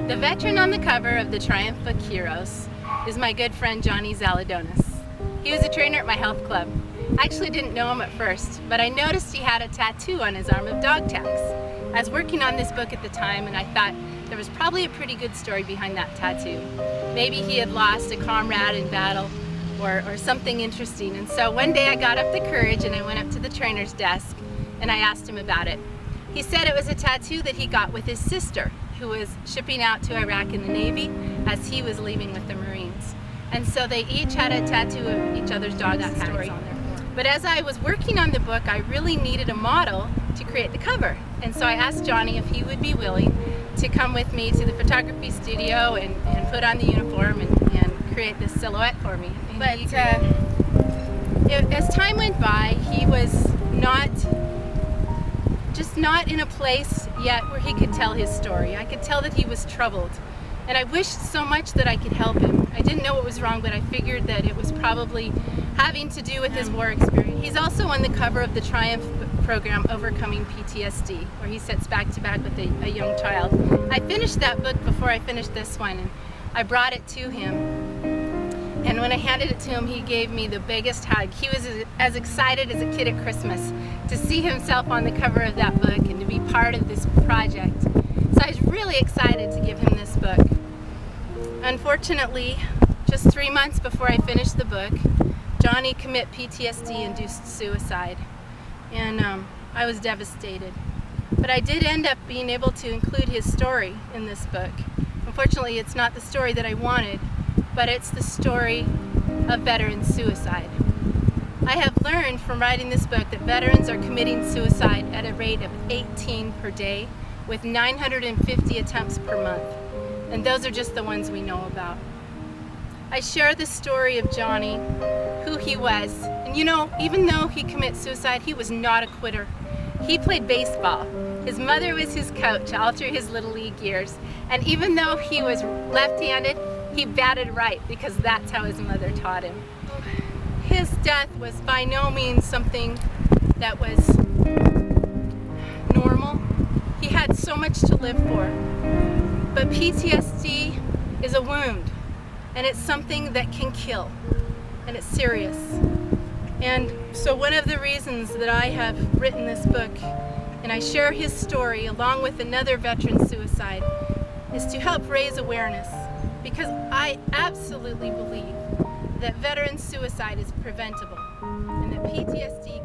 The veteran on the cover of the Triumph Book Heroes is my good friend Johnny Zaladonis. He was a trainer at my health club. I actually didn't know him at first, but I noticed he had a tattoo on his arm of dog tags. I was working on this book at the time, and I thought there was probably a pretty good story behind that tattoo. Maybe he had lost a comrade in battle or something interesting. And so one day I got up the courage and I went up to the trainer's desk and I asked him about it. He said it was a tattoo that he got with his sister, who was shipping out to Iraq in the Navy as he was leaving with the Marines. And so they each had a tattoo of each other's dog tags on their form. But as I was working on the book, I really needed a model to create the cover. And so I asked Johnny if he would be willing to come with me to the photography studio and put on the uniform and create this silhouette for me. But as time went by, he was not in a place yet where he could tell his story. I could tell that he was troubled, and I wished so much that I could help him. I didn't know what was wrong, but I figured that it was probably having to do with his war experience. He's also on the cover of the Triumph program, Overcoming PTSD, where he sits back to back with a young child. I finished that book before I finished this one, and I brought it to him. And when I handed it to him, he gave me the biggest hug. He was as excited as a kid at Christmas to see himself on the cover of that book and to be part of this project. So I was really excited to give him this book. Unfortunately, just 3 months before I finished the book, Johnny committed PTSD-induced suicide, and I was devastated. But I did end up being able to include his story in this book. Unfortunately, it's not the story that I wanted, but it's the story of veteran suicide. I have learned from writing this book that veterans are committing suicide at a rate of 18 per day, with 950 attempts per month. And those are just the ones we know about. I share the story of Johnny, who he was. And you know, even though he committed suicide, he was not a quitter. He played baseball. His mother was his coach all through his Little League years. And even though he was left-handed, he batted right because that's how his mother taught him. His death was by no means something that was normal. He had so much to live for. But PTSD is a wound, and it's something that can kill, and it's serious. And so one of the reasons that I have written this book, and I share his story along with another veteran suicide, is to help raise awareness, because I absolutely believe that veteran suicide is preventable and that PTSD